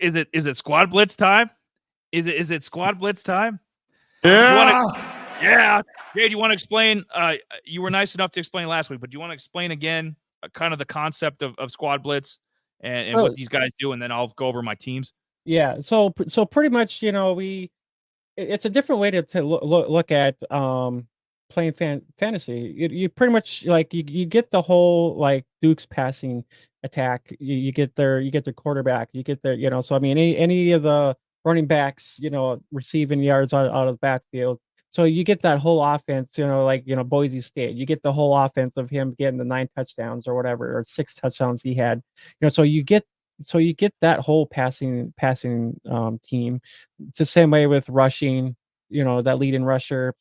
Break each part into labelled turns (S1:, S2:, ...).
S1: Is it Squad Blitz time? Is it Squad Blitz time?
S2: Yeah.
S1: Yeah. Jay, do you want to explain? You were nice enough to explain last week, but do you want to explain again kind of the concept of Squad Blitz and what these guys do, and then I'll go over my teams?
S3: Yeah. So pretty much, it's a different way to look at playing fantasy. You pretty much like you get the whole like Duke's passing attack. You get their quarterback. You get their So I mean, any of the running backs, receiving yards out of the backfield. So you get that whole offense. Like Boise State. You get the whole offense of him getting the 9 touchdowns or whatever, or 6 touchdowns he had. So you get that whole passing team. It's the same way with rushing, that leading rusher.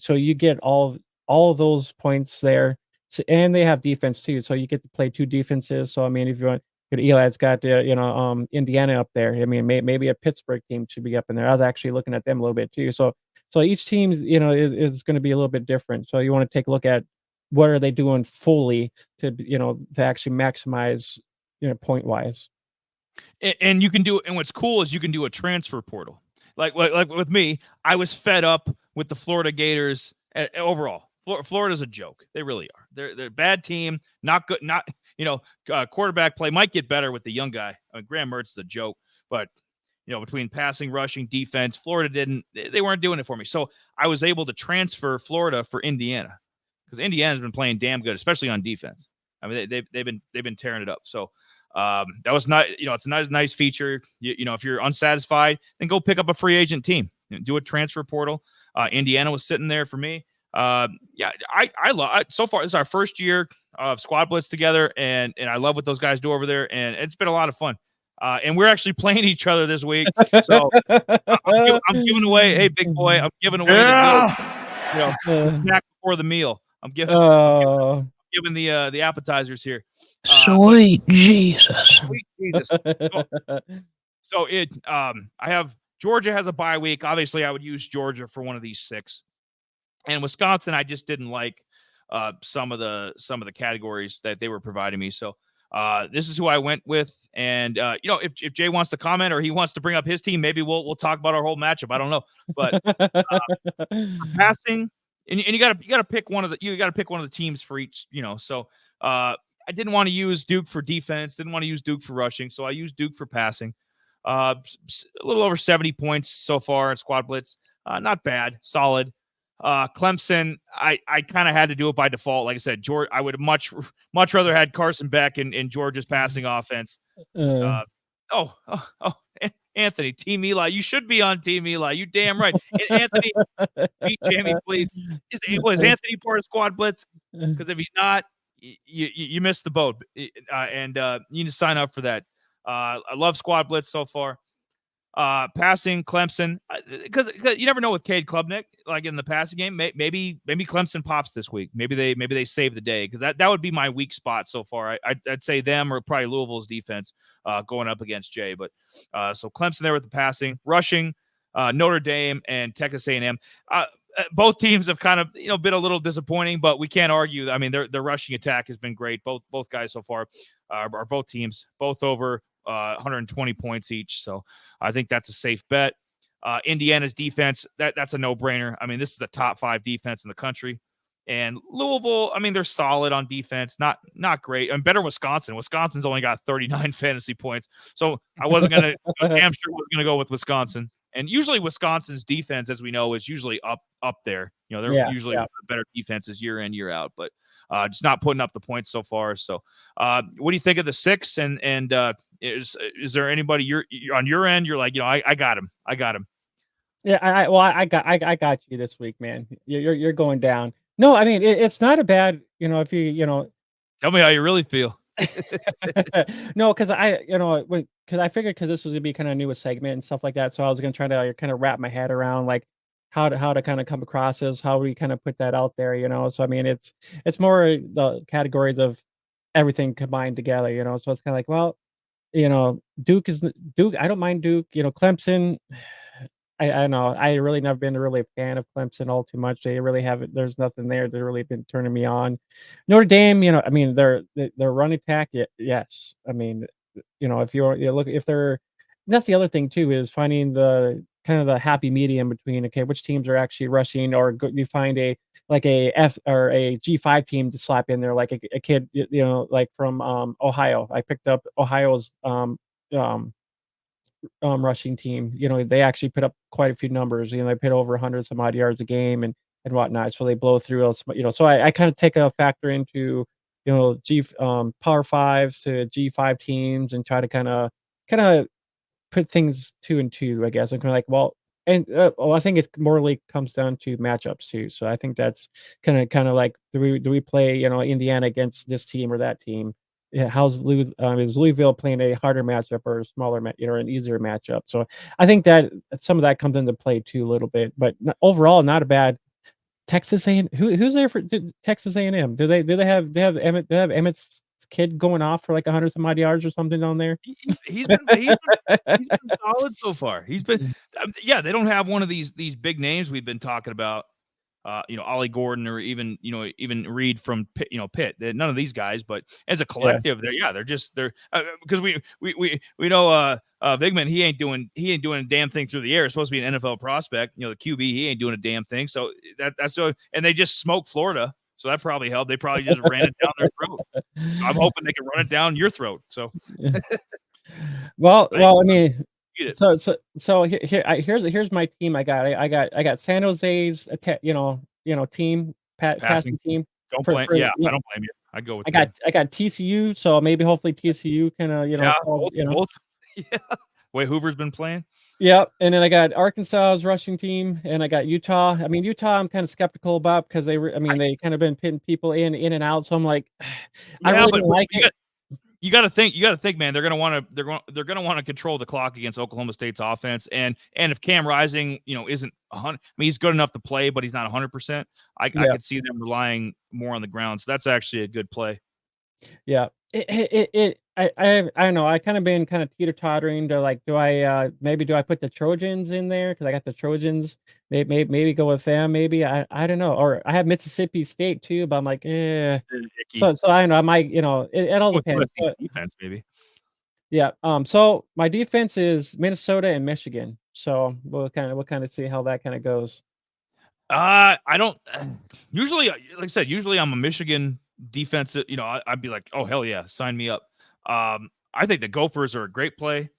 S3: So you get all of those points there. So, and they have defense too. So you get to play 2 defenses. So I mean, if you want, Eli's got Indiana up there. I mean, maybe a Pittsburgh team should be up in there. I was actually looking at them a little bit too. So each team, is going to be a little bit different. So you want to take a look at what are they doing fully to actually maximize, point wise.
S1: And you can do, and what's cool is you can do a transfer portal. Like with me, I was fed up with the Florida Gators overall. Florida's a joke. They really are. They're a bad team. Not good. Not quarterback play might get better with the young guy. Graham Mertz is a joke, but between passing, rushing, defense, Florida they weren't doing it for me. So I was able to transfer Florida for Indiana because Indiana's been playing damn good, especially on defense. I mean, they've been tearing it up. So. That was not, it's a nice feature. If you're unsatisfied, then go pick up a free agent team, do a transfer portal. Indiana was sitting there for me. I love so far. This is our first year of Squad Blitz together, and I love what those guys do over there, and it's been a lot of fun. And we're actually playing each other this week, so I'm giving away. Hey, big boy, I'm giving away the snack before the meal. I'm giving the appetizers here.
S2: Sweet Jesus.
S1: Sweet Jesus. I have Georgia has a bye week. Obviously, I would use Georgia for one of these 6. And Wisconsin, I just didn't like some of the categories that they were providing me. So this is who I went with. And if Jay wants to comment or he wants to bring up his team, maybe we'll talk about our whole matchup. I don't know. But passing, and you gotta pick one of the teams for each, so I didn't want to use Duke for defense, didn't want to use Duke for rushing, so I used Duke for passing. A little over 70 points so far in Squad Blitz. Not bad, solid. Clemson, I kind of had to do it by default. Like I said, George, I would have much rather had Carson Beck in Georgia's passing offense. Anthony, Team Eli. You should be on Team Eli. You damn right. Anthony, beat Jamie, please. Is Anthony part of Squad Blitz? Because if he's not, you missed the boat, and you need to sign up for that. I love Squad Blitz so far. Passing Clemson, because you never know with Cade Klubnik, like in the passing game. Maybe Clemson pops this week. Maybe they save the day, because that would be my weak spot so far. I'd say them or probably Louisville's defense going up against Jay. But so Clemson there with the passing, rushing, Notre Dame and Texas A&M. Both teams have kind of been a little disappointing, but we can't argue. I mean, their rushing attack has been great. Both guys so far are both teams both over 120 points each. So I think that's a safe bet. Indiana's defense, that's a no-brainer. I mean, this is the top 5 defense in the country. And Louisville, I mean, they're solid on defense, not great. And better Wisconsin. Wisconsin's only got 39 fantasy points. So I wasn't going to, damn sure was going to go with Wisconsin. And usually Wisconsin's defense, as we know, is usually up there. They're usually better defenses year in, year out, but just not putting up the points so far. So what do you think of the 6? And is there anybody you're on your end? You're like, I got him.
S3: Yeah, I got you this week, man. You're going down. No, I mean it's not a bad, if you
S1: tell me how you really feel.
S3: No, because I figured because this was gonna be kind of new a segment and stuff like that, so I was gonna try to kind of wrap my head around like how to kind of come across as how we kind of put that out there, So I mean, it's more the categories of everything combined together, So it's kind of like, well, Duke. I don't mind Duke. Clemson. I know. I really never been really a fan of Clemson all too much. They really haven't. There's nothing there that really been turning me on. Notre Dame, I mean, their run attack, yes. I mean, if you look if they're that's the other thing too is finding the kind of the happy medium between okay, which teams are actually rushing or you find a like a F or a G5 team to slap in there, like a kid, like from Ohio. I picked up Ohio's um, rushing team. They actually put up quite a few numbers. They put over 100 some odd yards a game and whatnot. So they blow through us. So I kind of take a factor into Power Fives to G5 teams and try to kind of put things 2 and 2, I guess. I'm kinda like, well I think it morally comes down to matchups too. So I think that's kinda like, do we play, Indiana against this team or that team? Yeah, is Louisville playing a harder matchup or a smaller an easier matchup? So I think that some of that comes into play too a little bit, but overall, not a bad Texas A&M. Who's there for Texas A&M? Do they have Emmett's kid going off for like 100 some odd yards or something on there?
S1: He's been solid so far. He's been yeah, they don't have one of these big names we've been talking about, Ollie Gordon or even Reed from Pitt, Pitt. None of these guys, but as a
S3: Yeah.
S1: collective, they're because we know Vigman, he ain't doing a damn thing through the air. It's supposed to be an NFL prospect. The QB, he ain't doing a damn thing. So that's so, and they just smoked Florida. So that probably helped. They probably just ran it down their throat. So I'm hoping they can run it down your throat. So
S3: Well,
S1: Right.
S3: I mean,
S1: Get it.
S3: here's my team. I got San Jose's team passing team
S1: Don't
S3: for
S1: blame.
S3: for
S1: Yeah,
S3: yeah,
S1: I don't blame you. I go with
S3: I
S1: them.
S3: got TCU, so maybe hopefully TCU can
S1: Yeah,
S3: falls,
S1: both. Yeah. Way Hoover's been playing.
S3: Yep, and then I got Arkansas's rushing team, and I got Utah. I mean, Utah, I'm kind of skeptical about because they kind of been pitting people in and out. So I'm like, I
S1: Yeah,
S3: really
S1: but
S3: don't like
S1: you
S3: it.
S1: gotta think, man. They're gonna want to control the clock against Oklahoma State's offense, and if Cam Rising, isn't 100. I mean, he's good enough to play, but he's not 100%. I
S3: Yeah.
S1: could see them relying more on the ground. So that's actually a good play.
S3: Yeah. I don't know. I kind of been kind of teeter-tottering to like, do I put the Trojans in there? Because I got the Trojans. Maybe go with them. Maybe I don't know. Or I have Mississippi State too, but I'm like, eh.
S1: Icky.
S3: So I don't know. I might, it all
S1: With
S3: depends.
S1: USC's defense, maybe.
S3: Yeah. So my defense is Minnesota and Michigan. So we'll kind of see how that kind of goes.
S1: I don't usually, like I said, usually I'm a Michigan defensive. I'd be like, oh hell yeah, sign me up. I think the Gophers are a great play.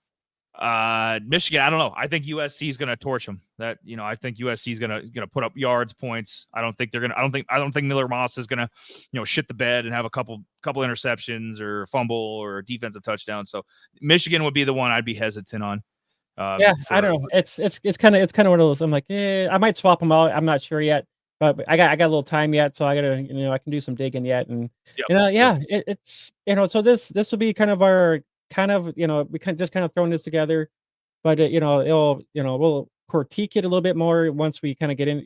S1: Michigan, I don't know. I think USC is going to torch them. I think USC is going to put up yards, points. I don't think they're going to. I don't think Miller Moss is going to, shit the bed and have a couple interceptions or fumble or defensive touchdown. So Michigan would be the one I'd be hesitant on.
S3: Yeah, I don't know. It's kind of one of those. I'm like, I might swap them out. I'm not sure yet, but I got a little time yet, so I gotta, I can do some digging yet, and
S1: Yep.
S3: yeah, it's so this will be kind of our we just kind of throwing this together, but we'll critique it a little bit more once we kind of get in,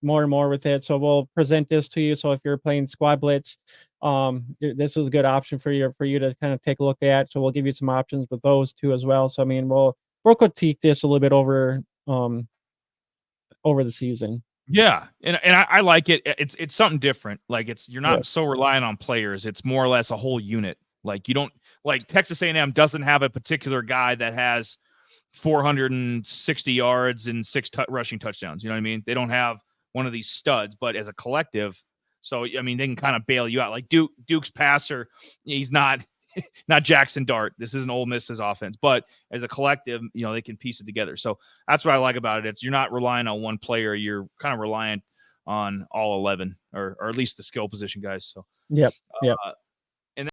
S3: more and more with it. So we'll present this to you. So if you're playing Squad Blitz, this is a good option for you to kind of take a look at. So we'll give you some options with those too as well. So I mean, we'll critique this a little bit over the season.
S1: Yeah, and I like it. It's something different. Like you're
S3: Yeah.
S1: not so reliant on players. It's more or less a whole unit. Like you don't like Texas A&M doesn't have a particular guy that has 460 yards and six rushing touchdowns. You know what I mean? They don't have one of these studs, but as a collective, so I mean they can kind of bail you out. Like Duke's passer, he's not Jackson Dart. This isn't Ole Miss's offense, but as a collective, they can piece it together. So that's what I like about it. It's you're not relying on one player. You're kind of reliant on all 11 or at least the skill position guys. So
S3: Yep. Yep.